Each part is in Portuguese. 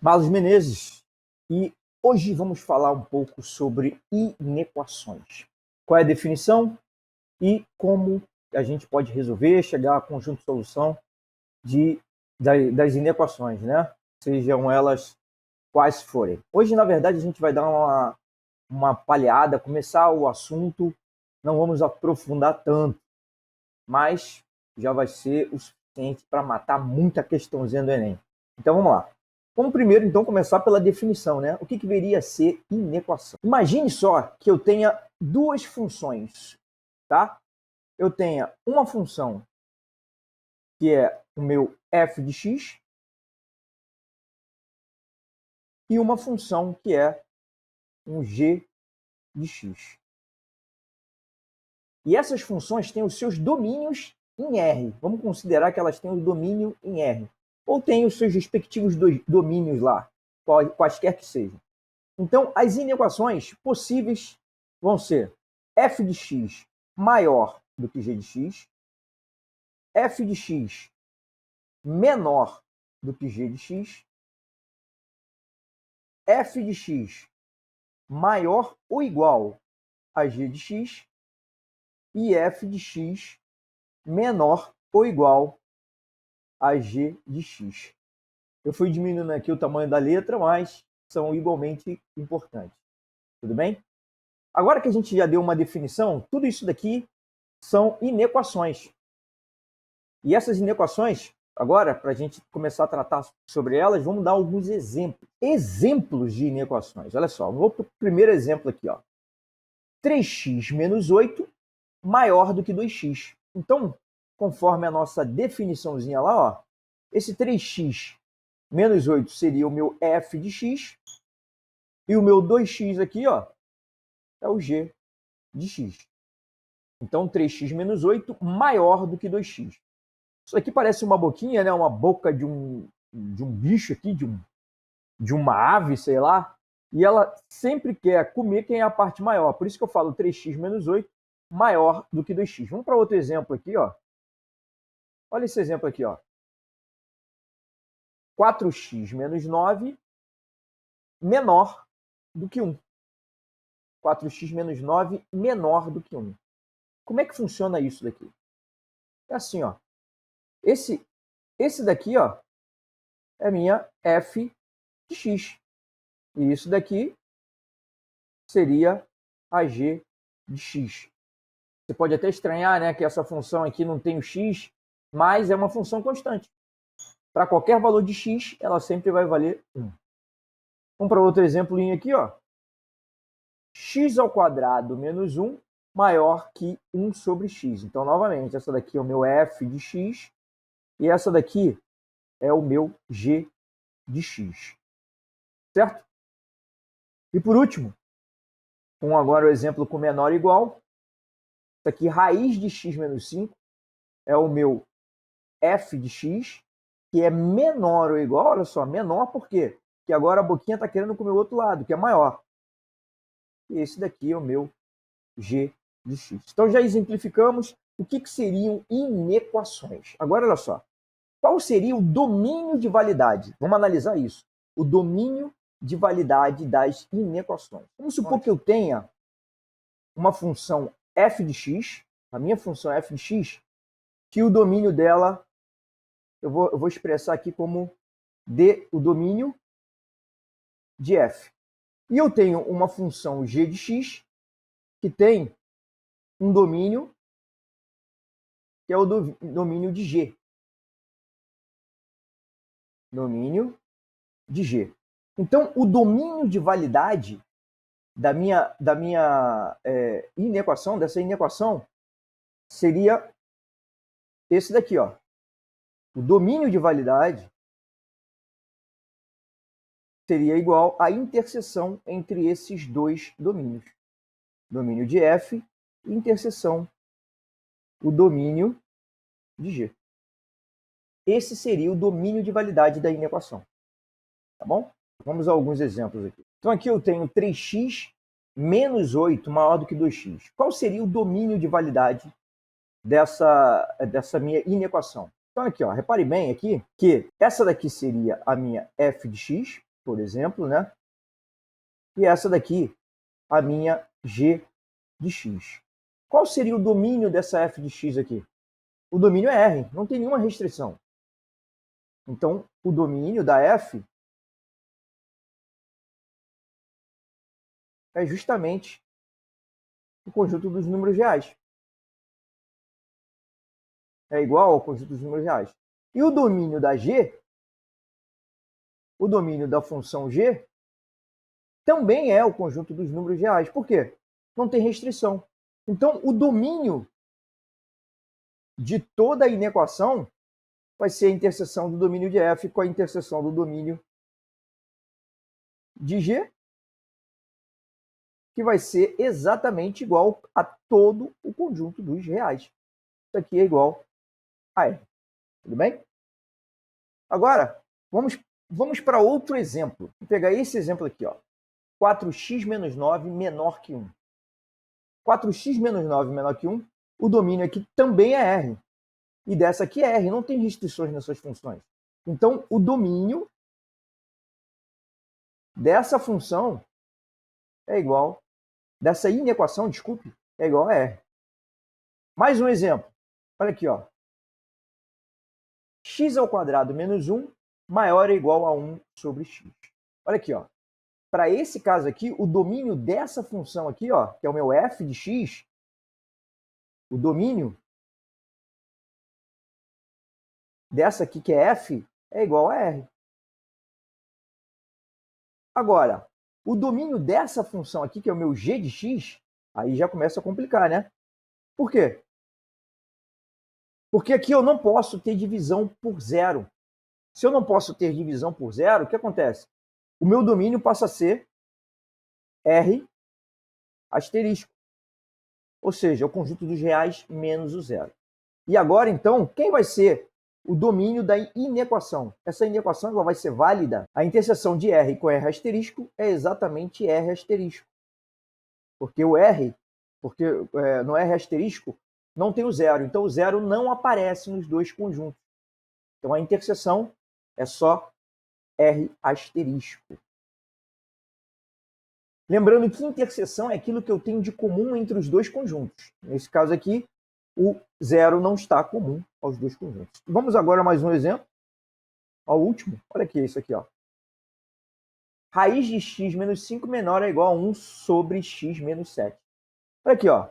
Marlos Menezes, e hoje vamos falar um pouco sobre inequações. Qual é a definição e como a gente pode resolver, chegar a conjunto de solução das inequações, né? Sejam elas quais forem. Hoje, na verdade, a gente vai dar uma palhada, começar o assunto, não vamos aprofundar tanto, mas já vai ser o suficiente para matar muita questãozinha do Enem. Então vamos lá. Vamos primeiro, então, começar pela definição, né? O que deveria ser inequação? Imagine só que eu tenha duas funções, tá? Eu tenha uma função que é o meu f de x e uma função que é um g de x. E essas funções têm os seus domínios em R. Vamos considerar que elas têm o domínio em R. Ou têm os seus respectivos domínios lá, quaisquer que sejam. Então, as inequações possíveis vão ser f de x maior do que g de x, f de x menor do que g de x, f de x maior ou igual a g de x e f de x menor ou igual a g de x. Eu fui diminuindo aqui o tamanho da letra, mas são igualmente importantes. Tudo bem? Agora que a gente já deu uma definição, tudo isso daqui são inequações. E essas inequações, agora, para a gente começar a tratar sobre elas, vamos dar alguns exemplos. Exemplos de inequações. Olha só, vou para o primeiro exemplo aqui. 3x menos 8 maior do que 2x. Então, conforme a nossa definiçãozinha lá, esse 3x menos 8 seria o meu f de x, e o meu 2x aqui é o g de x. Então, 3x menos 8 maior do que 2x. Isso aqui parece uma boquinha, né? Uma boca de um bicho aqui, de uma ave, sei lá, e ela sempre quer comer quem é a parte maior. Por isso que eu falo 3x menos 8 maior do que 2x. Vamos para outro exemplo aqui. Olha esse exemplo aqui. 4x menos 9 menor do que 1. 4x menos 9 menor do que 1. Como é que funciona isso daqui? É assim, Esse daqui, é minha f de x. E isso daqui seria a g de x. Você pode até estranhar, né, que essa função aqui não tem o x, mas é uma função constante. Para qualquer valor de x, ela sempre vai valer 1. Vamos para outro exemplo aqui, x ao quadrado menos 1 maior que 1 sobre x. Então, novamente, essa daqui é o meu f de x e essa daqui é o meu g de x. Certo? E por último, com agora o exemplo com menor ou igual, isso aqui, raiz de x menos 5, é o meu f de x, que é menor ou igual, olha só, menor por quê? Porque agora a boquinha está querendo comer o outro lado, que é maior. E esse daqui é o meu g de x. Então já exemplificamos o que seriam inequações. Agora, olha só, qual seria o domínio de validade? Vamos analisar isso. O domínio de validade das inequações. Vamos supor que eu tenha uma função f de x, a minha função f de x, que o domínio dela, eu vou expressar aqui como o domínio de f. E eu tenho uma função g de x, que tem um domínio, que é o domínio de g. Domínio de g. Então, o domínio de validade da minha inequação, dessa inequação, seria esse daqui, O domínio de validade seria igual à interseção entre esses dois domínios. Domínio de f e interseção, o domínio de g. Esse seria o domínio de validade da inequação. Tá bom? Vamos a alguns exemplos aqui. Então, aqui eu tenho 3x menos 8 maior do que 2x. Qual seria o domínio de validade dessa minha inequação? Então, aqui, repare bem aqui que essa daqui seria a minha f de x, por exemplo, né? E essa daqui, a minha g de x. Qual seria o domínio dessa f de x aqui? O domínio é R, não tem nenhuma restrição. Então, o domínio da f é justamente o conjunto dos números reais. É igual ao conjunto dos números reais. E o domínio da g, o domínio da função g, também é o conjunto dos números reais. Por quê? Não tem restrição. Então, o domínio de toda a inequação vai ser a interseção do domínio de f com a interseção do domínio de g, que vai ser exatamente igual a todo o conjunto dos reais. Isso aqui é igual a R. Tudo bem? Agora, vamos para outro exemplo. Vou pegar esse exemplo aqui, ó. 4x menos 9 menor que 1. 4x menos 9 menor que 1, o domínio aqui também é R. E dessa aqui é R, não tem restrições nessas funções. Então, o domínio dessa função é igual, dessa inequação, desculpe, é igual a R. Mais um exemplo. Olha aqui, ó. X ao quadrado menos 1 maior ou igual a 1 sobre x. Olha aqui, ó. Para esse caso aqui, o domínio dessa função aqui, ó, que é o meu f de x, o domínio dessa aqui, que é f, é igual a r. Agora, o domínio dessa função aqui, que é o meu g de x, aí já começa a complicar, né? Por quê? Porque aqui eu não posso ter divisão por zero. Se eu não posso ter divisão por zero, o que acontece? O meu domínio passa a ser R asterisco. Ou seja, o conjunto dos reais menos o zero. E agora, então, quem vai ser o domínio da inequação? Essa inequação ela vai ser válida. A interseção de R com R asterisco é exatamente R asterisco. Porque o R, no R asterisco, não tem o zero. Então, o zero não aparece nos dois conjuntos. Então, a interseção é só R asterisco. Lembrando que interseção é aquilo que eu tenho de comum entre os dois conjuntos. Nesse caso aqui, o zero não está comum aos dois conjuntos. Vamos agora a mais um exemplo. Ao último. Olha aqui, isso aqui, ó. Raiz de x menos 5 menor ou igual a 1 sobre x menos 7. Olha aqui, ó.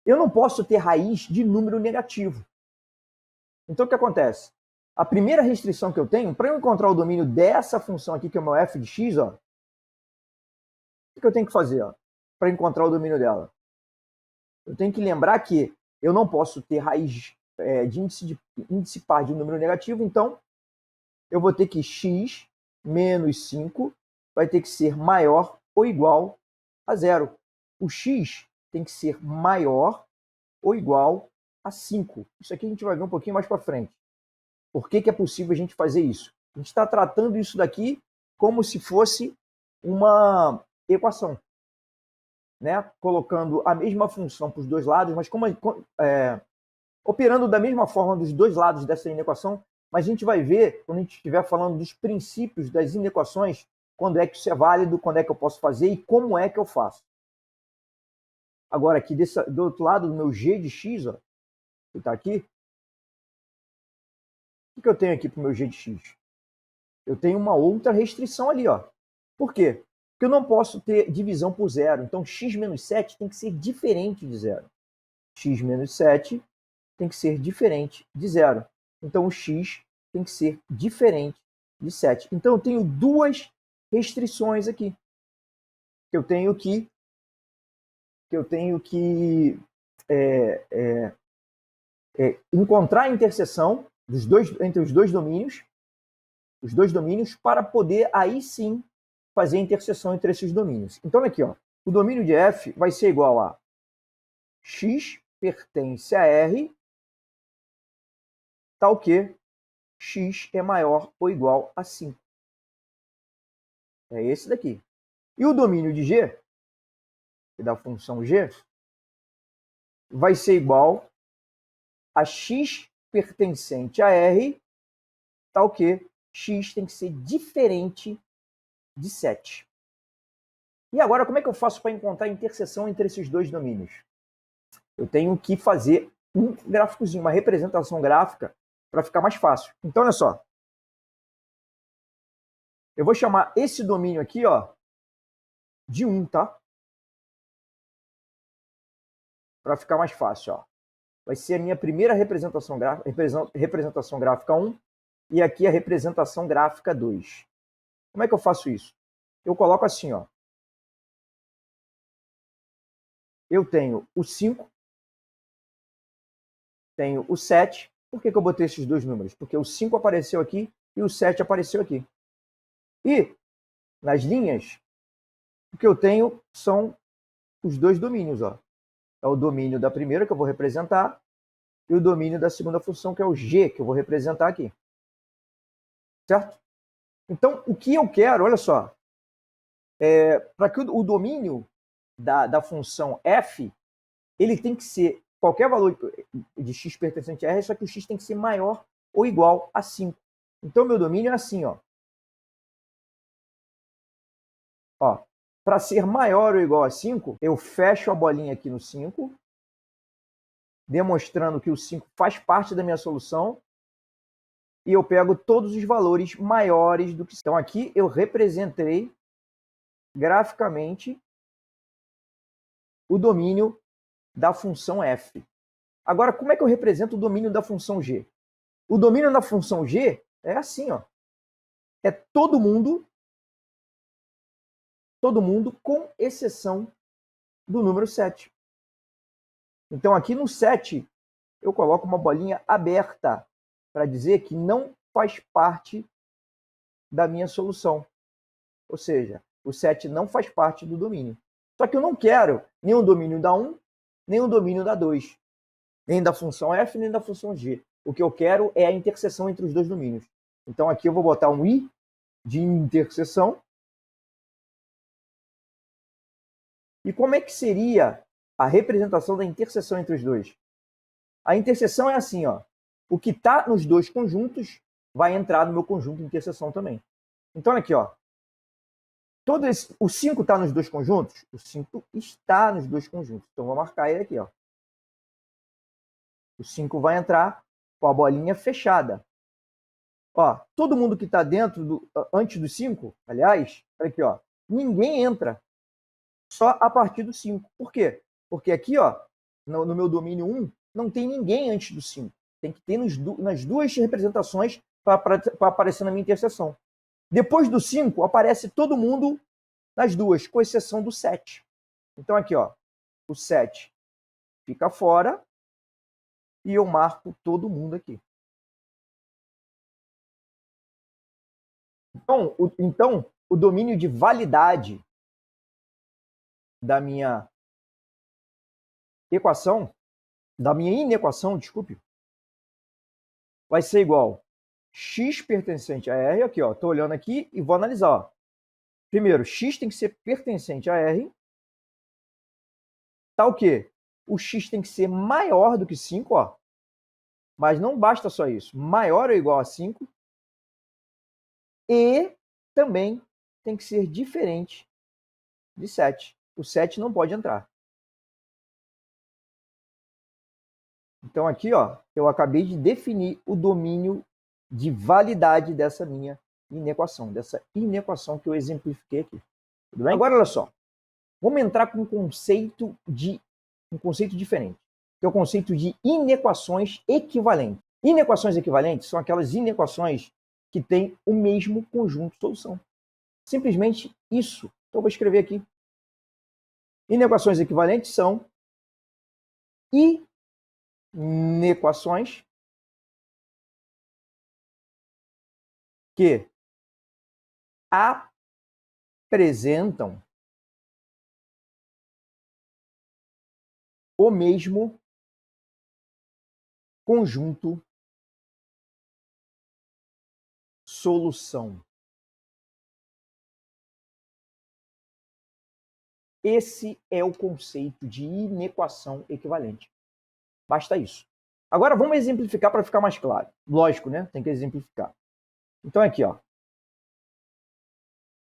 Eu não posso ter raiz de número negativo. Então, o que acontece? A primeira restrição que eu tenho, para eu encontrar o domínio dessa função aqui, que é o meu f de x, ó, o que eu tenho que fazer para encontrar o domínio dela? Eu tenho que lembrar que eu não posso ter raiz de índice par de um número negativo, então eu vou ter que x menos 5 vai ter que ser maior ou igual a zero. O x tem que ser maior ou igual a 5. Isso aqui a gente vai ver um pouquinho mais para frente. Por que é possível a gente fazer isso? A gente está tratando isso daqui como se fosse uma equação, né? Colocando a mesma função para os dois lados, mas operando da mesma forma dos dois lados dessa inequação, mas a gente vai ver, quando a gente estiver falando dos princípios das inequações, quando é que isso é válido, quando é que eu posso fazer e como é que eu faço. Agora, aqui do outro lado, do meu g de x, ó, que está aqui, o que eu tenho aqui para o meu g de x? Eu tenho uma outra restrição ali, ó. Por quê? Porque eu não posso ter divisão por zero. Então, x menos 7 tem que ser diferente de zero. X menos 7 tem que ser diferente de zero. Então, o x tem que ser diferente de 7. Então, eu tenho duas restrições aqui. Eu tenho que encontrar a interseção entre os dois domínios, para poder aí sim fazer a interseção entre esses domínios. Então, aqui, ó, o domínio de f vai ser igual a x pertence a R, tal que x é maior ou igual a 5. É esse daqui. E o domínio de g, da função g, vai ser igual a x pertencente a R, tal que x tem que ser diferente de 7. E agora, como é que eu faço para encontrar a interseção entre esses dois domínios? Eu tenho que fazer um gráficozinho, uma representação gráfica, para ficar mais fácil. Então, olha só. Eu vou chamar esse domínio aqui, ó, de 1, tá? Para ficar mais fácil, ó. Vai ser a minha primeira representação gráfica 1, e aqui a representação gráfica 2. Como é que eu faço isso? Eu coloco assim, ó. Eu tenho o 5, tenho o 7. Por que eu botei esses dois números? Porque o 5 apareceu aqui e o 7 apareceu aqui. E nas linhas, o que eu tenho são os dois domínios, ó. É o domínio da primeira, que eu vou representar, e o domínio da segunda função, que é o g, que eu vou representar aqui. Certo? Então, o que eu quero, olha só, para que o domínio da função f, ele tem que ser qualquer valor de x pertencente a r, só que o x tem que ser maior ou igual a 5. Então, meu domínio é assim, ó. Para ser maior ou igual a 5, eu fecho a bolinha aqui no 5, demonstrando que o 5 faz parte da minha solução, e eu pego todos os valores maiores do que... Então, aqui eu representei graficamente o domínio da função f. Agora, como é que eu represento o domínio da função g? O domínio da função g é assim, ó. É todo mundo com exceção do número 7. Então, aqui no 7, eu coloco uma bolinha aberta para dizer que não faz parte da minha solução. Ou seja, o 7 não faz parte do domínio. Só que eu não quero nem o domínio da 1, nem o domínio da 2. Nem da função f, nem da função g. O que eu quero é a interseção entre os dois domínios. Então, aqui eu vou botar um i de interseção. E como é que seria a representação da interseção entre os dois? A interseção é assim, ó. O que está nos dois conjuntos vai entrar no meu conjunto de interseção também. Então, aqui, ó. O 5 está nos dois conjuntos? O 5 está nos dois conjuntos. Então, vou marcar ele aqui, ó. O 5 vai entrar com a bolinha fechada. Ó, todo mundo que está dentro, antes do 5, aliás, olha aqui, ó, ninguém entra só a partir do 5. Por quê? Porque aqui, ó, no meu domínio 1, não tem ninguém antes do 5. Tem que ter nas duas representações para aparecer na minha interseção. Depois do 5, aparece todo mundo nas duas, com exceção do 7. Então, aqui, ó, o 7 fica fora e eu marco todo mundo aqui. Então, o domínio de validade da minha equação, da minha inequação, desculpe, vai ser igual x pertencente a R, aqui, ó, estou olhando aqui e vou analisar, ó. Primeiro, x tem que ser pertencente a R, tá o quê? O x tem que ser maior do que 5, ó, mas não basta só isso, maior ou igual a 5, e também tem que ser diferente de 7. O 7 não pode entrar. Então, aqui, ó, eu acabei de definir o domínio de validade dessa minha inequação, dessa inequação que eu exemplifiquei aqui. Tudo bem? Agora, olha só. Vamos entrar com um conceito diferente, que é o conceito de inequações equivalentes. Inequações equivalentes são aquelas inequações que têm o mesmo conjunto de solução. Simplesmente isso. Então, eu vou escrever aqui. Inequações equivalentes são inequações que apresentam o mesmo conjunto solução. Esse é o conceito de inequação equivalente. Basta isso. Agora vamos exemplificar para ficar mais claro. Lógico, né? Tem que exemplificar. Então aqui, ó.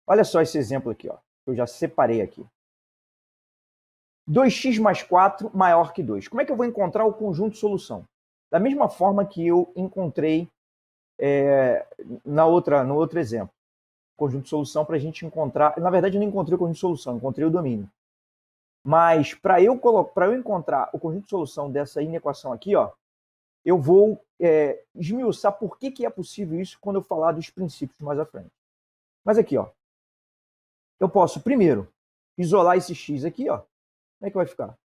Olha só esse exemplo aqui, ó. Eu já separei aqui. 2x mais 4 maior que 2. Como é que eu vou encontrar o conjunto de solução? Da mesma forma que eu encontrei no outro exemplo. Conjunto de solução para a gente encontrar... Na verdade, eu não encontrei o conjunto de solução, encontrei o domínio. Mas para eu encontrar o conjunto de solução dessa inequação aqui, ó, eu vou esmiuçar por que é possível isso quando eu falar dos princípios mais à frente. Mas aqui, ó, eu posso primeiro isolar esse x aqui, ó. Como é que vai ficar?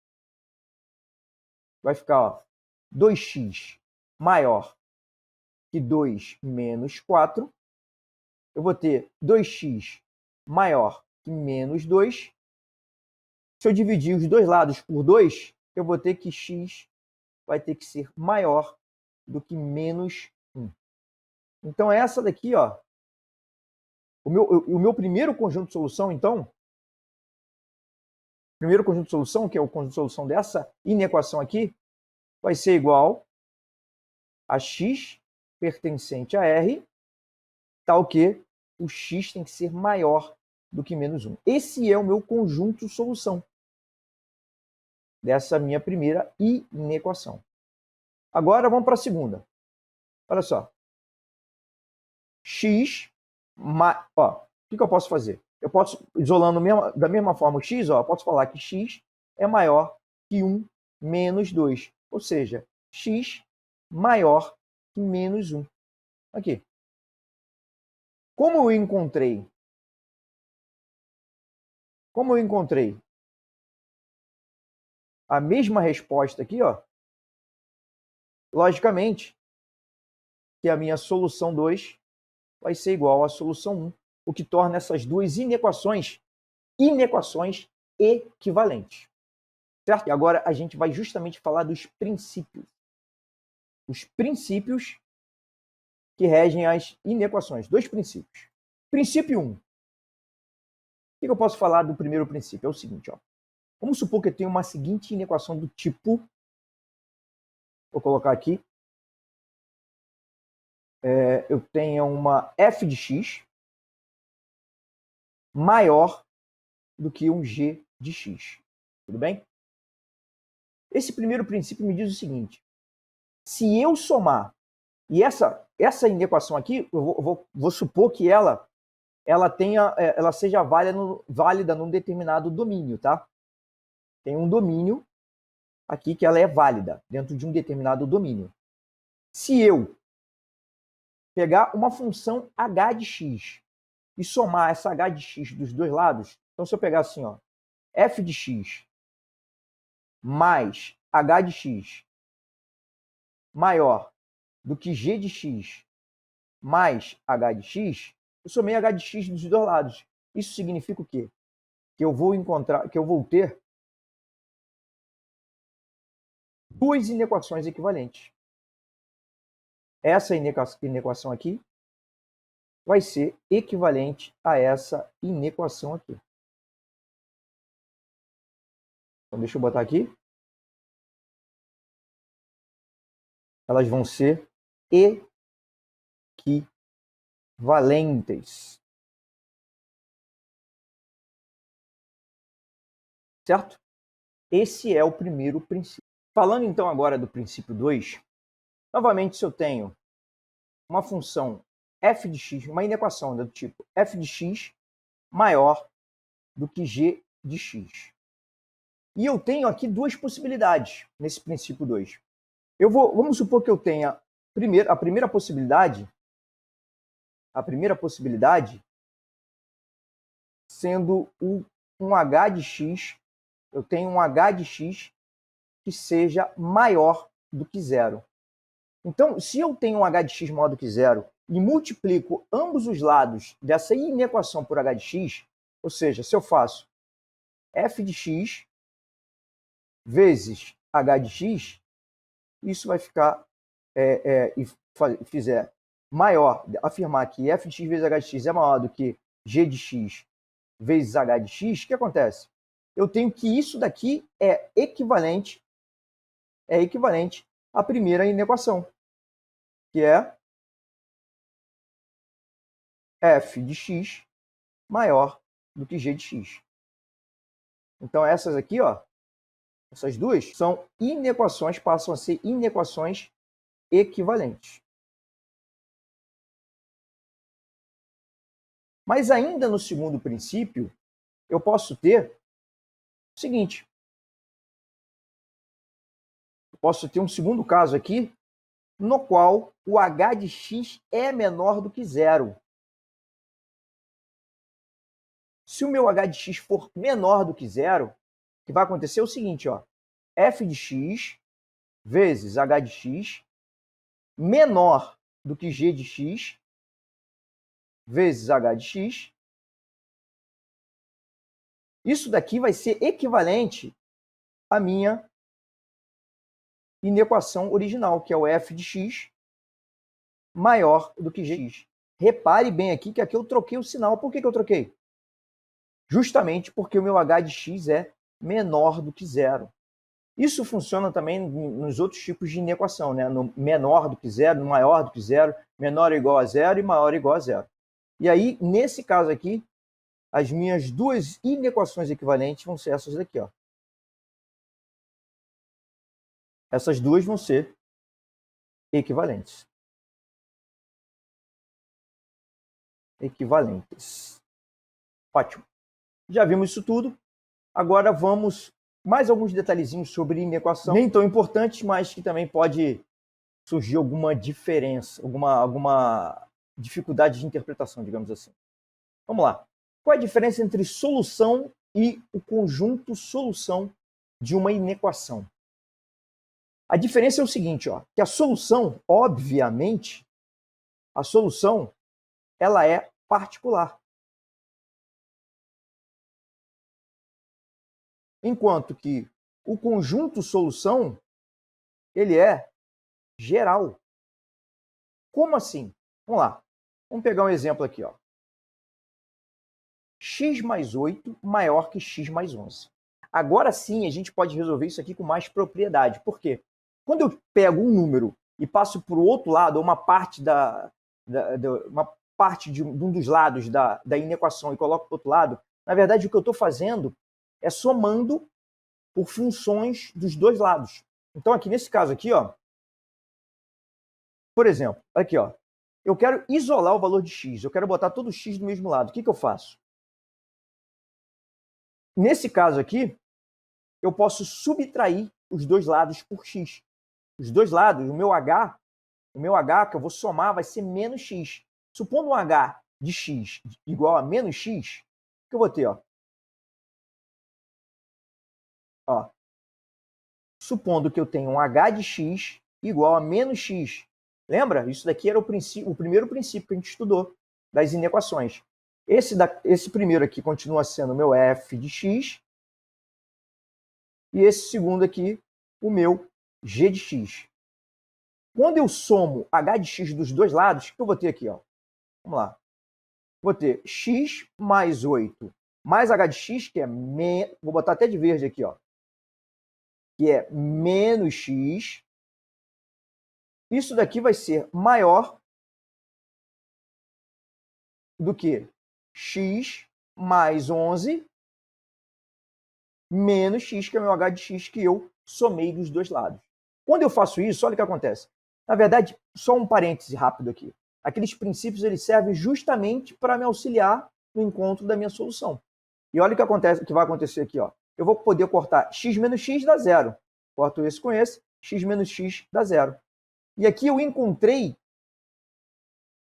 Vai ficar, ó, 2x maior que 2 menos 4. Eu vou ter 2x maior que menos 2. Se eu dividir os dois lados por 2, eu vou ter que x vai ter que ser maior do que menos 1. Então, essa daqui, ó, o meu primeiro conjunto de solução, então, primeiro conjunto de solução, que é o conjunto de solução dessa inequação aqui, vai ser igual a x pertencente a R, tal que o x tem que ser maior do que menos 1. Esse é o meu conjunto de solução dessa minha primeira inequação. Agora vamos para a segunda. Olha só. X, ó, o que eu posso fazer? Eu posso, isolando da mesma forma o x, ó, eu posso falar que x é maior que 1 menos 2. Ou seja, x maior que menos 1. Aqui. Como eu encontrei a mesma resposta aqui, ó, logicamente que a minha solução 2 vai ser igual à solução 1, o que torna essas duas inequações equivalentes. Certo? E agora a gente vai justamente falar dos princípios. Os princípios que regem as inequações. Dois princípios. Princípio 1. O que eu posso falar do primeiro princípio? É o seguinte, ó. Vamos supor que eu tenho uma seguinte inequação do tipo... Vou colocar aqui. Eu tenho uma f de x maior do que um g de x. Tudo bem? Esse primeiro princípio me diz o seguinte. Se eu somar, e essa inequação aqui, eu vou supor que ela seja válida num determinado domínio, tá? Tem um domínio aqui que ela é válida dentro de um determinado domínio. Se eu pegar uma função h de x e somar essa h de x dos dois lados, então se eu pegar assim, ó, f de x mais h de x maior do que g de x mais h de x, eu somei h de x dos dois lados. Isso significa o quê? Que eu vou ter duas inequações equivalentes. Essa inequação aqui vai ser equivalente a essa inequação aqui. Então, deixa eu botar aqui. Elas vão ser equivalentes. Certo? Esse é o primeiro princípio. Falando então agora do princípio 2, novamente, se eu tenho uma função f de x, uma inequação do tipo f de x maior do que g de x. E eu tenho aqui duas possibilidades nesse princípio 2. Vamos supor que eu tenha a primeira possibilidade sendo um h de x, eu tenho um h de x que seja maior do que zero. Então, se eu tenho um h de x maior do que zero e multiplico ambos os lados dessa inequação por h de x, ou seja, se eu faço f de x vezes h de x, isso vai ficar, e fizer maior, afirmar que f de x vezes h de x é maior do que g de x vezes h de x, o que acontece? Eu tenho que isso daqui é equivalente à primeira inequação, que é f de x maior do que g de x. Então, essas aqui, ó, essas duas são inequações, passam a ser inequações equivalentes. Mas ainda no segundo princípio, eu posso ter o seguinte. Eu posso ter um segundo caso aqui, no qual o h de x é menor do que zero. Se o meu h de x for menor do que zero, o que vai acontecer é o seguinte, ó, f de x vezes h de x menor do que g de x vezes h de x. Isso daqui vai ser equivalente à minha inequação original, que é o f de x maior do que g. Repare bem aqui que aqui eu troquei o sinal. Por que eu troquei? Justamente porque o meu h de x é menor do que zero. Isso funciona também nos outros tipos de inequação, né? No menor do que zero, no maior do que zero, menor ou igual a zero e maior ou igual a zero. E aí, nesse caso aqui, as minhas duas inequações equivalentes vão ser essas daqui, ó. Essas duas vão ser equivalentes. Equivalentes. Ótimo. Já vimos isso tudo. Agora vamos mais alguns detalhezinhos sobre inequação. Nem tão importantes, mas que também pode surgir alguma diferença, alguma dificuldade de interpretação, digamos assim. Vamos lá. Qual é a diferença entre solução e o conjunto solução de uma inequação? A diferença é o seguinte, ó, que a solução, obviamente, a solução ela é particular. Enquanto que o conjunto solução, ele é geral. Como assim? Vamos lá. Vamos pegar um exemplo aqui, ó. X mais 8 maior que x mais 11. Agora sim, a gente pode resolver isso aqui com mais propriedade. Por quê? Quando eu pego um número e passo para o outro lado, uma parte de um dos lados da inequação e coloco para o outro lado, na verdade, o que eu estou fazendo é somando por funções dos dois lados. Então, aqui nesse caso aqui, ó, por exemplo, aqui, ó, eu quero isolar o valor de x, eu quero botar todo o x do mesmo lado. O que eu faço? Nesse caso aqui, eu posso subtrair os dois lados por x. Os dois lados, o meu h que eu vou somar vai ser menos x. Supondo um h de x igual a menos x, o que eu vou ter? Ó, supondo que eu tenho um h de x igual a menos x. Lembra? Isso daqui era o primeiro princípio que a gente estudou das inequações. Esse primeiro aqui continua sendo o meu f de x. E esse segundo aqui, o meu g de x. Quando eu somo h de x dos dois lados, o que eu vou ter aqui? Ó? Vamos lá. Vou ter x mais 8 mais h de x, que é... Vou botar até de verde aqui, ó. Que é menos x. Isso daqui vai ser maior do que x mais 11 menos x, que é o meu h de x, que eu somei dos dois lados. Quando eu faço isso, olha o que acontece. Na verdade, só um parêntese rápido aqui. Aqueles princípios eles servem justamente para me auxiliar no encontro da minha solução. E olha o que acontece, o que vai acontecer aqui. Ó. Eu vou poder cortar x menos x dá zero. Corto esse com esse, x menos x dá zero. E aqui eu encontrei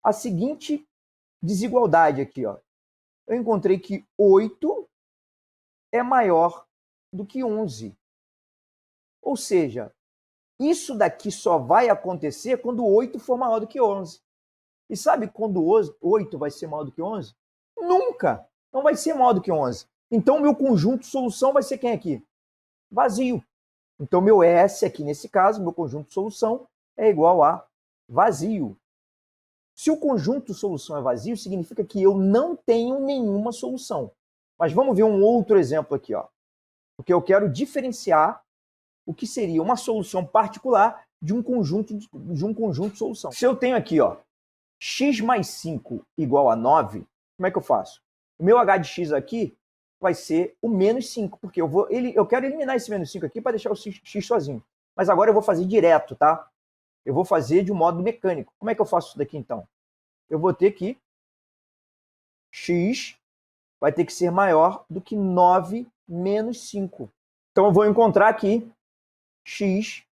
a seguinte desigualdade aqui. Ó. Eu encontrei que 8 é maior do que 11. Ou seja, isso daqui só vai acontecer quando 8 for maior do que 11. E sabe quando 8 vai ser maior do que 11? Nunca! Não vai ser maior do que 11. Então, o meu conjunto solução vai ser quem aqui? Vazio. Então, meu S aqui, nesse caso, meu conjunto solução é igual a vazio. Se o conjunto solução é vazio, significa que eu não tenho nenhuma solução. Mas vamos ver um outro exemplo aqui. Ó. Porque eu quero diferenciar o que seria uma solução particular de um conjunto solução. Se eu tenho aqui, ó, x mais 5 igual a 9, como é que eu faço? O meu h de x aqui vai ser o menos 5, porque eu quero eliminar esse menos 5 aqui para deixar o x sozinho. Mas agora eu vou fazer direto, tá? Eu vou fazer de um modo mecânico. Como é que eu faço isso daqui, então? Eu vou ter que x vai ter que ser maior do que 9 menos 5. Então eu vou encontrar aqui x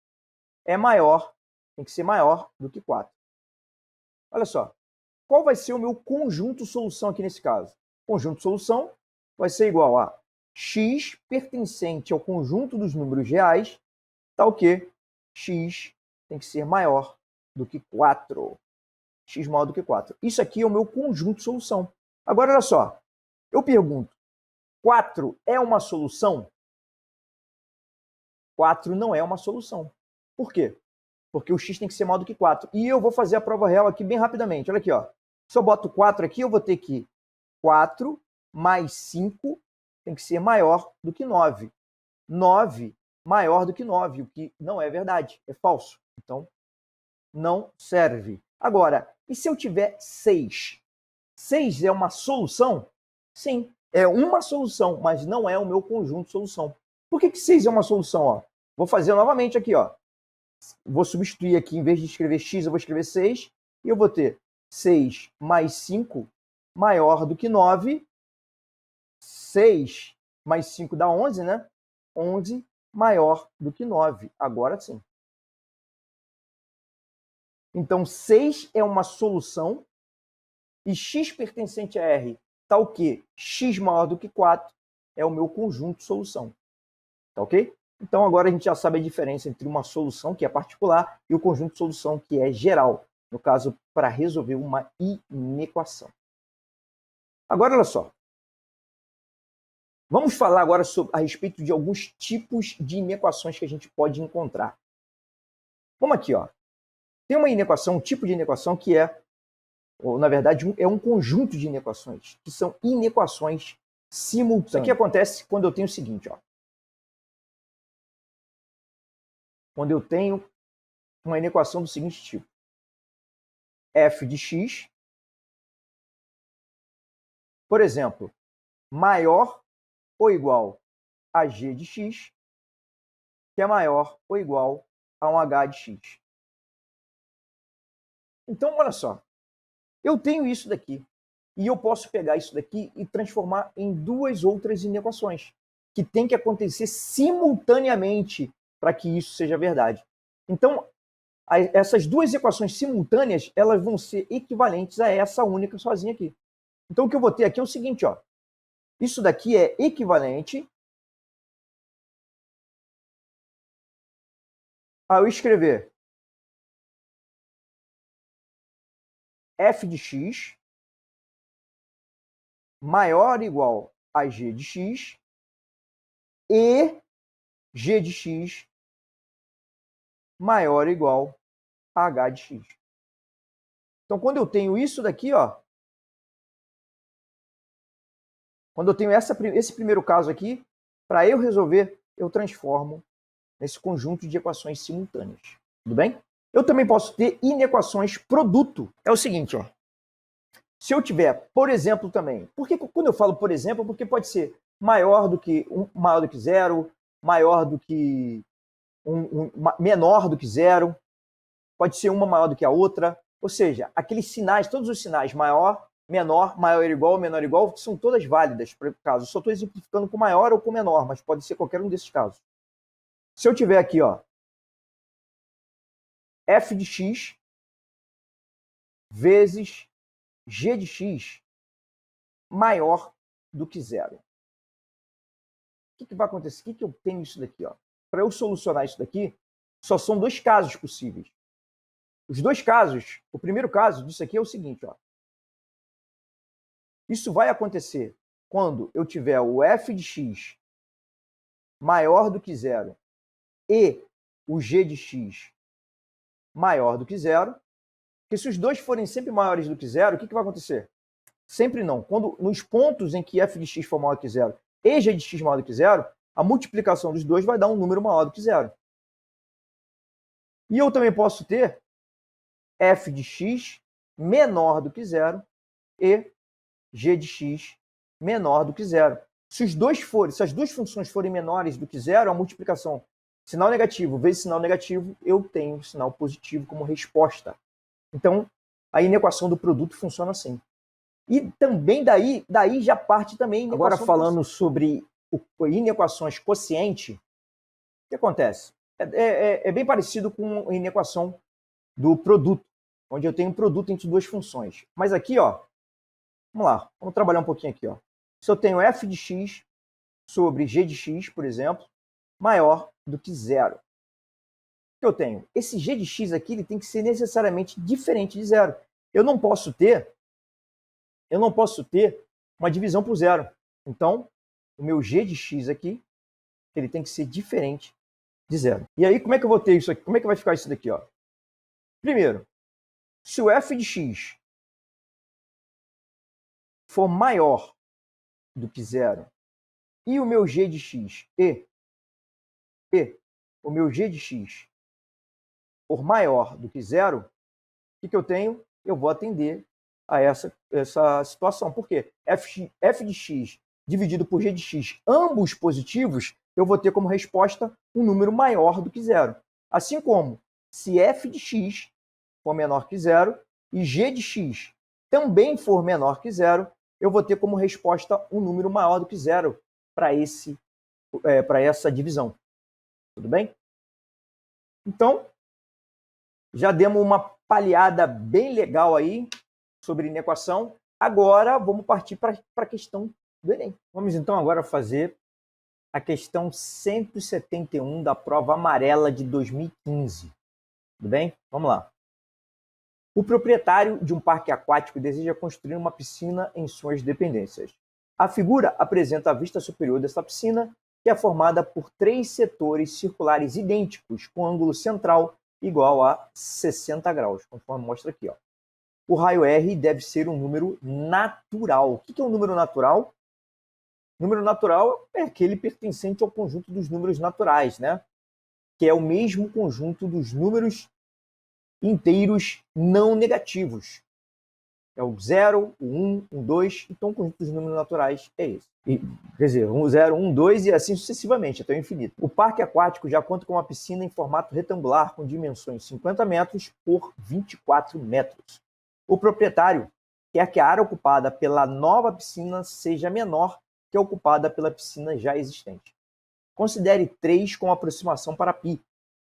é maior, tem que ser maior do que 4. Olha só, qual vai ser o meu conjunto solução aqui nesse caso? O conjunto solução vai ser igual a x pertencente ao conjunto dos números reais, tá o quê? X tem que ser maior do que 4. X maior do que 4. Isso aqui é o meu conjunto solução. Agora, olha só, eu pergunto, 4 é uma solução? 4 não é uma solução. Por quê? Porque o x tem que ser maior do que 4. E eu vou fazer a prova real aqui bem rapidamente. Olha aqui, ó. Se eu boto 4 aqui, eu vou ter que 4 mais 5 tem que ser maior do que 9. 9 maior do que 9, o que não é verdade, é falso. Então, não serve. Agora, e se eu tiver 6? 6 é uma solução? Sim, é uma solução, mas não é o meu conjunto de solução. Por que 6 é uma solução? Ó? Vou fazer novamente aqui. Ó. Vou substituir aqui, em vez de escrever x, eu vou escrever 6. E eu vou ter 6 mais 5 maior do que 9. 6 mais 5 dá 11, né? 11 maior do que 9. Agora sim. Então, 6 é uma solução e x pertencente a R tá o quê? X maior do que 4 é o meu conjunto de solução. Tá ok? Então, agora a gente já sabe a diferença entre uma solução, que é particular, e o conjunto de solução, que é geral. No caso, para resolver uma inequação. Agora, olha só. Vamos falar agora a respeito de alguns tipos de inequações que a gente pode encontrar. Vamos aqui, ó. Tem uma inequação, um tipo de inequação que é, ou na verdade, é um conjunto de inequações, que são inequações simultâneas. Isso aqui acontece quando eu tenho o seguinte, ó. Quando eu tenho uma inequação do seguinte tipo. F de x, por exemplo, maior ou igual a g de x, que é maior ou igual a um h de x. Então, olha só. Eu tenho isso daqui. E eu posso pegar isso daqui e transformar em duas outras inequações, que tem que acontecer simultaneamente para que isso seja verdade. Então, essas duas equações simultâneas, elas vão ser equivalentes a essa única sozinha aqui. Então, o que eu vou ter aqui é o seguinte, ó. Isso daqui é equivalente a eu escrever f de x maior ou igual a g de x e g de x maior ou igual a h de x. Então, quando eu tenho isso daqui, ó, quando eu tenho esse primeiro caso aqui, para eu resolver, eu transformo nesse conjunto de equações simultâneas. Tudo bem? Eu também posso ter inequações produto. É o seguinte, ó. Se eu tiver, por exemplo, também. Porque quando eu falo por exemplo, porque pode ser maior do que zero, maior do que menor do que zero, pode ser uma maior do que a outra. Ou seja, aqueles sinais, todos os sinais maior, menor, maior ou igual, menor ou igual, são todas válidas para o caso. Eu só estou exemplificando com maior ou com menor, mas pode ser qualquer um desses casos. Se eu tiver aqui, ó, f de x vezes g de x maior do que zero. O que vai acontecer? O que eu tenho isso daqui? Para eu solucionar isso daqui, só são dois casos possíveis. Os dois casos, o primeiro caso disso aqui é o seguinte, ó. Isso vai acontecer quando eu tiver o f de x maior do que zero e o g de x maior do que zero, porque se os dois forem sempre maiores do que zero, o que vai acontecer? Sempre não. Quando nos pontos em que f de x for maior que zero e g de x maior do que zero, a multiplicação dos dois vai dar um número maior do que zero. E eu também posso ter f de x menor do que zero e g de x menor do que zero. Se as duas funções forem menores do que zero, a multiplicação sinal negativo vezes sinal negativo, eu tenho sinal positivo como resposta. Então, a inequação do produto funciona assim. E também daí já parte também... Agora, falando sobre inequações quociente, o que acontece? É bem parecido com a inequação do produto, onde eu tenho um produto entre duas funções. Mas aqui, ó, vamos lá, vamos trabalhar um pouquinho aqui. Ó. Se eu tenho f de x sobre g de x, por exemplo, maior do que zero. O que eu tenho? Esse g de x aqui ele tem que ser necessariamente diferente de zero. Eu não posso ter uma divisão por zero. Então, o meu g de x aqui, ele tem que ser diferente de zero. E aí, como é que eu vou ter isso aqui? Como é que vai ficar isso daqui? Ó? Primeiro, se o f de x for maior do que zero e o meu g de x e o meu g de x for maior do que zero, o que eu tenho? Eu vou atender a essa situação. Por quê? F de x dividido por g de x, ambos positivos, eu vou ter como resposta um número maior do que zero. Assim como, se f de x for menor que zero e g de x também for menor que zero, eu vou ter como resposta um número maior do que zero para essa divisão. Tudo bem? Então, já demos uma palhada bem legal aí sobre inequação. Agora, vamos partir para a questão do Enem. Vamos então agora fazer a questão 171 da prova amarela de 2015. Tudo bem? Vamos lá. O proprietário de um parque aquático deseja construir uma piscina em suas dependências. A figura apresenta a vista superior dessa piscina, que é formada por 3 setores circulares idênticos, com ângulo central igual a 60 graus, conforme mostra aqui. Ó. O raio R deve ser um número natural. O que é um número natural? Número natural é aquele pertencente ao conjunto dos números naturais, né? Que é o mesmo conjunto dos números inteiros não negativos. É o 0, o 1, o 2. Então, o conjunto dos números naturais é esse. Quer dizer, 1, 0, 1, 2 e assim sucessivamente, até o infinito. O parque aquático já conta com uma piscina em formato retangular com dimensões 50 metros por 24 metros. O proprietário quer que a área ocupada pela nova piscina seja menor que a ocupada pela piscina já existente. Considere 3 como aproximação para π.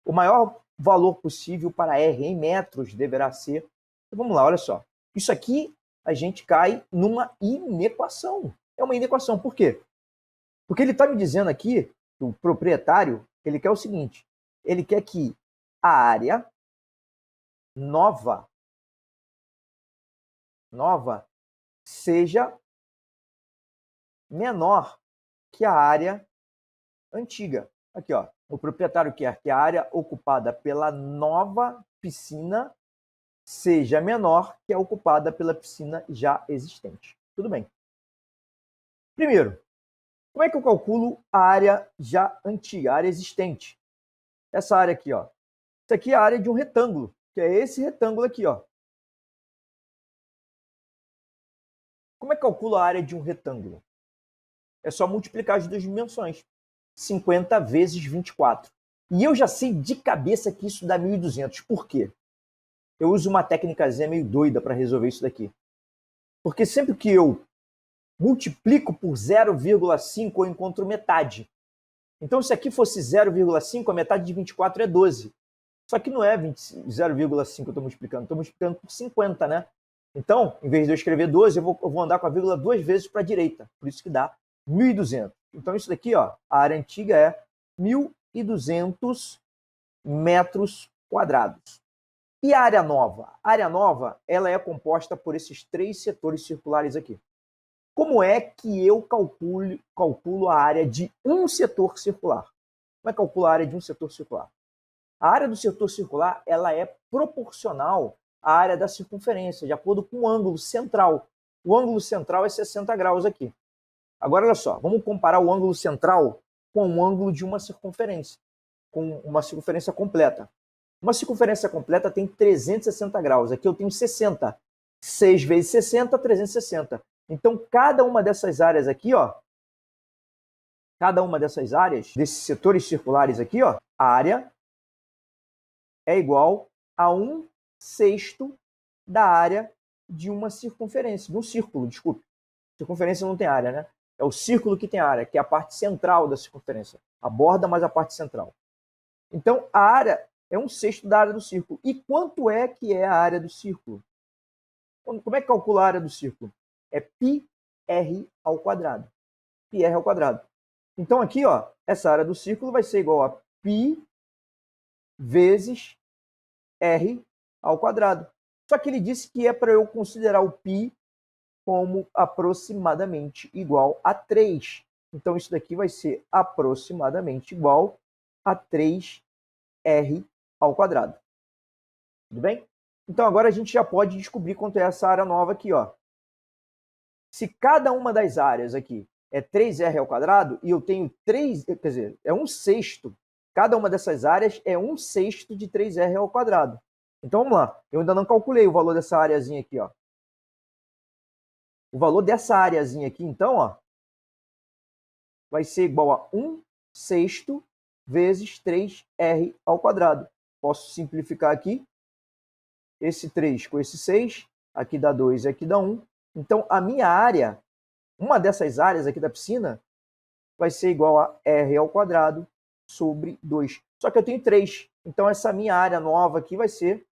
O maior valor possível para R em metros deverá ser... Então, vamos lá, olha só. Isso aqui a gente cai numa inequação. É uma inequação. Por quê? Porque ele está me dizendo aqui, o proprietário, ele quer o seguinte, ele quer que a área nova seja menor que a área antiga. Aqui, ó, o proprietário quer que a área ocupada pela nova piscina seja menor que a ocupada pela piscina já existente. Tudo bem. Primeiro, como é que eu calculo a área já antiga, a área existente? Essa área aqui, ó. Isso aqui é a área de um retângulo, que é esse retângulo aqui, ó. Como é que calculo a área de um retângulo? É só multiplicar as duas dimensões. 50 vezes 24. E eu já sei de cabeça que isso dá 1.200. Por quê? Eu uso uma técnicazinha meio doida para resolver isso daqui. Porque sempre que eu multiplico por 0,5, eu encontro metade. Então, se aqui fosse 0,5, a metade de 24 é 12. Só que não é 0,5 que eu estou multiplicando por 50, né? Então, em vez de eu escrever 12, eu vou andar com a vírgula 2 vezes para a direita. Por isso que dá 1.200. Então, isso daqui, ó, a área antiga é 1.200 metros quadrados. E a área nova? A área nova, ela é composta por esses 3 setores circulares aqui. Como é que eu calculo a área de um setor circular? Como é que calculo a área de um setor circular? A área do setor circular, ela é proporcional à área da circunferência, de acordo com o ângulo central. O ângulo central é 60 graus aqui. Agora, olha só, vamos comparar o ângulo central com o ângulo de uma circunferência, com uma circunferência completa. Uma circunferência completa tem 360 graus. Aqui eu tenho 60. 6 vezes 60, 360. Então, cada uma dessas áreas aqui, ó, cada uma dessas áreas, desses setores circulares aqui, ó, a área é igual a 1/6 da área de uma circunferência, de um círculo, desculpe. Circunferência não tem área, né? É o círculo que tem área, que é a parte central da circunferência. A borda mais a parte central. Então, a área é 1/6 da área do círculo. E quanto é que é a área do círculo? Como é que calcula a área do círculo? É πr ao quadrado. Πr ao quadrado. Então, aqui, ó, essa área do círculo vai ser igual a π vezes r ao quadrado. Só que ele disse que é para eu considerar o π como aproximadamente igual a 3. Então, isso daqui vai ser aproximadamente igual a 3r ao quadrado. Tudo bem? Então, agora a gente já pode descobrir quanto é essa área nova aqui, ó. Se cada uma das áreas aqui é 3r ao quadrado, e eu tenho 3, quer dizer, é 1/6, cada uma dessas áreas é 1/6 de 3r ao quadrado. Então, vamos lá. Eu ainda não calculei o valor dessa areazinha aqui, ó. O valor dessa areazinha aqui, então, ó, vai ser igual a 1/6 vezes 3r ao quadrado. Posso simplificar aqui. Esse 3 com esse 6, aqui dá 2 e aqui dá 1. Então, a minha área, uma dessas áreas aqui da piscina, vai ser igual a r ao quadrado sobre 2. Só que eu tenho 3. Então, essa minha área nova aqui vai ser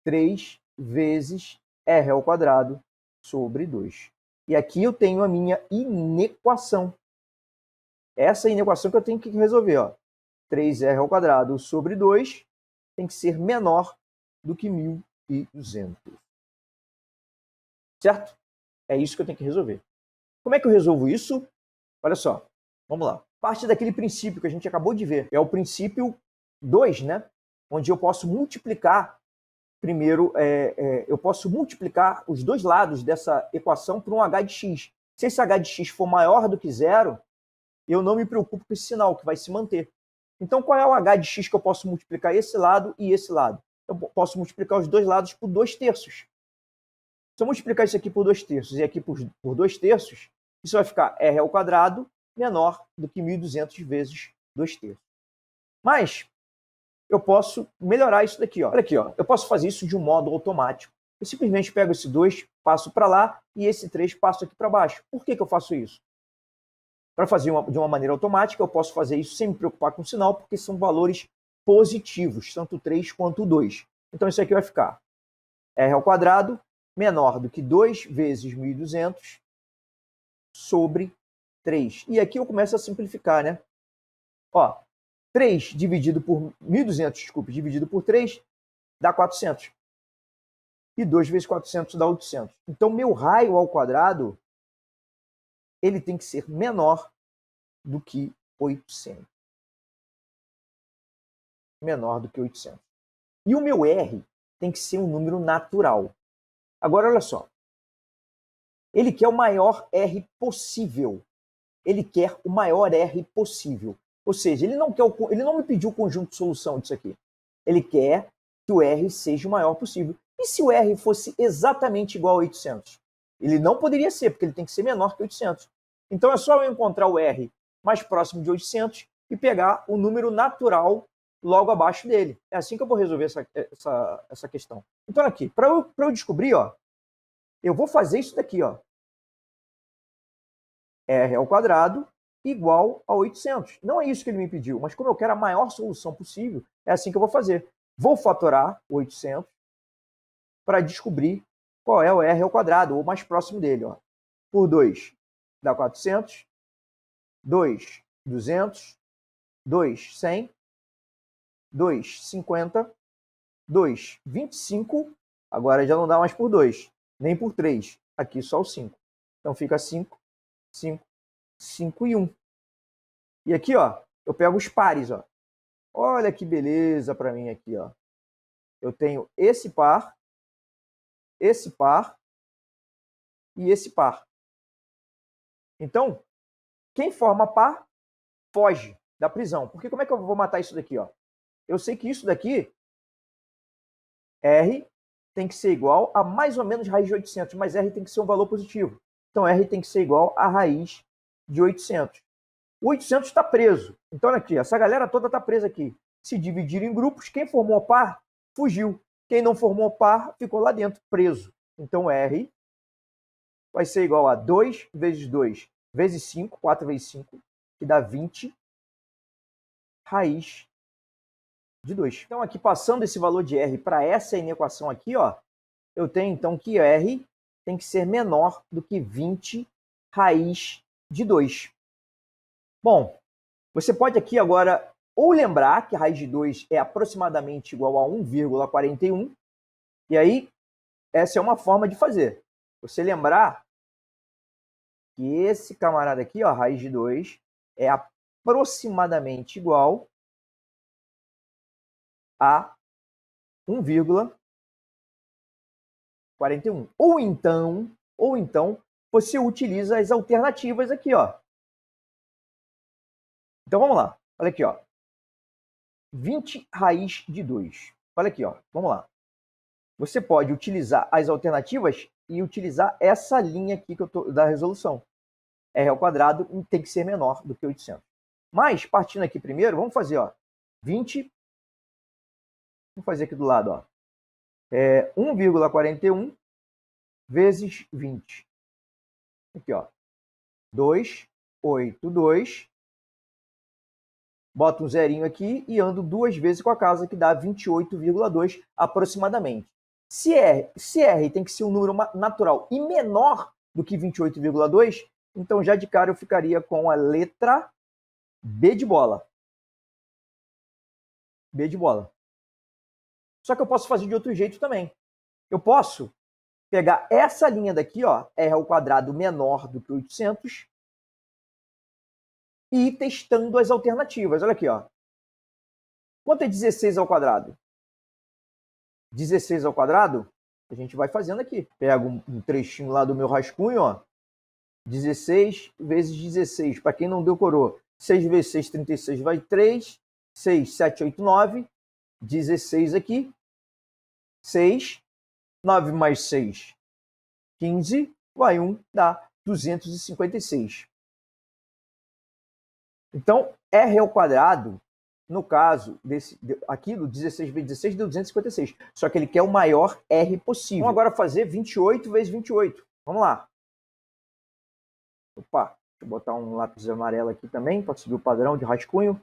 3 vezes r ao quadrado sobre 2. E aqui eu tenho a minha inequação. Essa inequação que eu tenho que resolver, ó. 3r ao quadrado sobre 2 tem que ser menor do que 1.200. Certo? É isso que eu tenho que resolver. Como é que eu resolvo isso? Olha só, vamos lá. Parte daquele princípio que a gente acabou de ver. É o princípio 2, né? Onde eu posso multiplicar, primeiro, eu posso multiplicar os dois lados dessa equação por um h de x. Se esse h de x for maior do que zero, eu não me preocupo com esse sinal, que vai se manter. Então, qual é o h de x que eu posso multiplicar esse lado e esse lado? Eu posso multiplicar os dois lados por 2/3. Se eu multiplicar isso aqui por 2/3 e aqui por 2/3, isso vai ficar r ao quadrado menor do que 1.200 vezes 2/3. Mas eu posso melhorar isso daqui, ó. Olha aqui, ó. Eu posso fazer isso de um modo automático. Eu simplesmente pego esse 2, passo para lá, e esse 3 passo aqui para baixo. Por que eu faço isso? Para fazer de uma maneira automática, eu posso fazer isso sem me preocupar com o sinal, porque são valores positivos, tanto o 3 quanto o 2. Então, isso aqui vai ficar r ao quadrado menor do que 2 vezes 1.200 sobre 3. E aqui eu começo a simplificar, né? Ó, 3 dividido por 1.200, desculpe, dividido por 3, dá 400. E 2 vezes 400 dá 800. Então, meu raio ao quadrado, ele tem que ser menor do que 800. Menor do que 800. E o meu R tem que ser um número natural. Agora, olha só. Ele quer o maior R possível. Ele quer o maior R possível. Ou seja, ele não me pediu o conjunto de solução disso aqui. Ele quer que o R seja o maior possível. E se o R fosse exatamente igual a 800? Ele não poderia ser, porque ele tem que ser menor que 800. Então é só eu encontrar o R mais próximo de 800 e pegar o número natural logo abaixo dele. É assim que eu vou resolver essa questão. Então aqui, para eu descobrir, ó, eu vou fazer isso daqui, ó. R ao quadrado igual a 800. Não é isso que ele me pediu, mas como eu quero a maior solução possível, é assim que eu vou fazer. Vou fatorar 800 para descobrir qual é o R ao quadrado, ou mais próximo dele. Ó. Por 2 dá 400, 2, 200, 2, 100, 2, 50, 2, 25, agora já não dá mais por 2, nem por 3, aqui só o 5. Então fica 5, 5, 5 e 1. E aqui, ó, eu pego os pares, ó. Olha que beleza para mim aqui, ó. Eu tenho esse par e esse par. Então, quem forma par foge da prisão. Porque como é que eu vou matar isso daqui, ó? Eu sei que isso daqui, R tem que ser igual a mais ou menos raiz de 800, mas R tem que ser um valor positivo. Então, R tem que ser igual a raiz de 800. O 800 está preso. Então, olha aqui, essa galera toda está presa aqui. Se dividir em grupos, quem formou par, fugiu. Quem não formou par, ficou lá dentro, preso. Então, R vai ser igual a 2 vezes 2 vezes 5, 4 vezes 5, que dá 20 raiz de 2. Então, aqui, passando esse valor de R para essa inequação aqui, ó, eu tenho, então, que R tem que ser menor do que 20 raiz de 2. Bom, você pode aqui agora ou lembrar que a raiz de 2 é aproximadamente igual a 1,41, e aí essa é uma forma de fazer. Você lembrar que esse camarada aqui, ó, a raiz de 2, é aproximadamente igual a 1,41. Ou então, você utiliza as alternativas aqui, ó. Então, vamos lá. Olha aqui, ó. 20 raiz de 2. Olha aqui, ó. Vamos lá. Você pode utilizar as alternativas e utilizar essa linha aqui que eu tô, da resolução. R ao quadrado tem que ser menor do que 800. Mas, partindo aqui primeiro, vamos fazer, ó. 20. Vamos fazer aqui do lado, ó. 1,41 vezes 20. Aqui, ó. 282. Boto um zerinho aqui e ando 2 vezes com a casa, que dá 28,2 aproximadamente. Se R tem que ser um número natural e menor do que 28,2, então já de cara eu ficaria com a letra B de bola. B de bola. Só que eu posso fazer de outro jeito também. Eu posso pegar essa linha daqui, ó, R ao quadrado menor do que 800, e ir testando as alternativas. Olha aqui, ó. Quanto é 16 ao quadrado? 16 ao quadrado, a gente vai fazendo aqui. Pego um trechinho lá do meu rascunho, ó. 16 vezes 16. Para quem não decorou, 6 vezes 6, 36, vai 3. 6, 7, 8, 9. 16 aqui. 6. 9 mais 6, 15. Vai 1, dá 256. Então, R ao quadrado, no caso aqui do 16 vezes 16, deu 256. Só que ele quer o maior R possível. Vamos agora fazer 28 vezes 28. Vamos lá. Opa, deixa eu botar um lápis amarelo aqui também, para seguir o padrão de rascunho.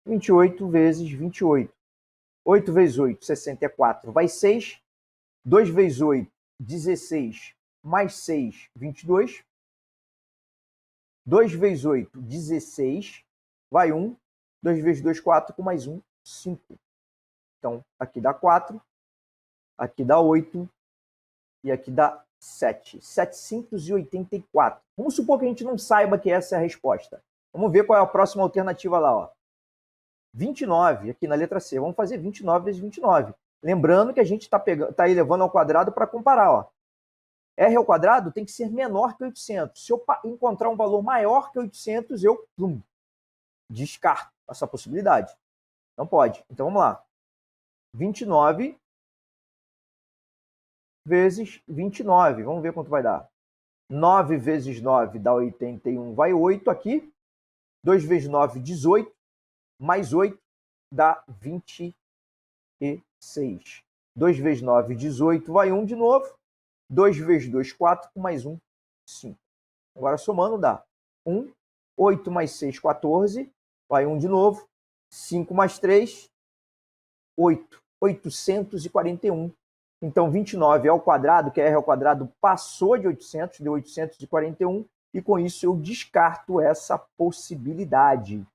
28 vezes 28. 8 vezes 8, 64. Vai 6. 2 vezes 8, 16. Mais 6, 22. 2 vezes 8, 16. Vai 1. 2 vezes 2, 4. Com mais 1, 5. Então, aqui dá 4. Aqui dá 8. E aqui dá 7. 784. Vamos supor que a gente não saiba que essa é a resposta. Vamos ver qual é a próxima alternativa lá, ó. 29, aqui na letra C. Vamos fazer 29 vezes 29. Lembrando que a gente tá elevando ao quadrado para comparar, ó. R ao quadrado tem que ser menor que 800. Se eu encontrar um valor maior que 800, eu descarto essa possibilidade. Não pode. Então, vamos lá. 29 vezes 29. Vamos ver quanto vai dar. 9 vezes 9 dá 81, vai 8 aqui. 2 vezes 9, 18. Mais 8 dá 26. 2 vezes 9, 18, vai 1 de novo. 2 vezes 2, 4, com mais 1, 5. Agora, somando, dá 1. 8 mais 6, 14. Vai 1 de novo. 5 mais 3, 8. 841. Então, 29 ao quadrado, que é R ao quadrado, passou de 800, deu 841. E com isso eu descarto essa possibilidade.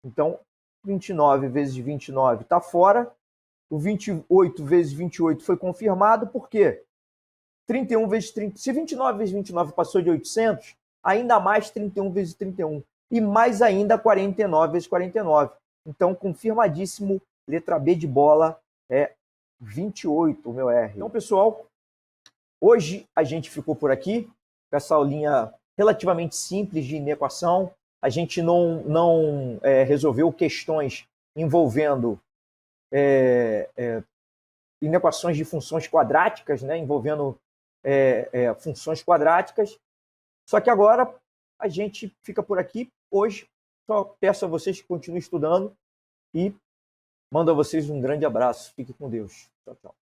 Então, 29 vezes 29 está fora. O 28 vezes 28 foi confirmado. Por quê? 31 vezes 30. Se 29 vezes 29 passou de 800, ainda mais 31 vezes 31. E mais ainda 49 vezes 49. Então, confirmadíssimo, letra B de bola é 28, o meu R. Então, pessoal, hoje a gente ficou por aqui, com essa aulinha relativamente simples de inequação. A gente não resolveu questões envolvendo inequações de funções quadráticas, né, envolvendo funções quadráticas. Só que agora a gente fica por aqui. Hoje, só peço a vocês que continuem estudando e mando a vocês um grande abraço. Fique com Deus. Tchau, tchau.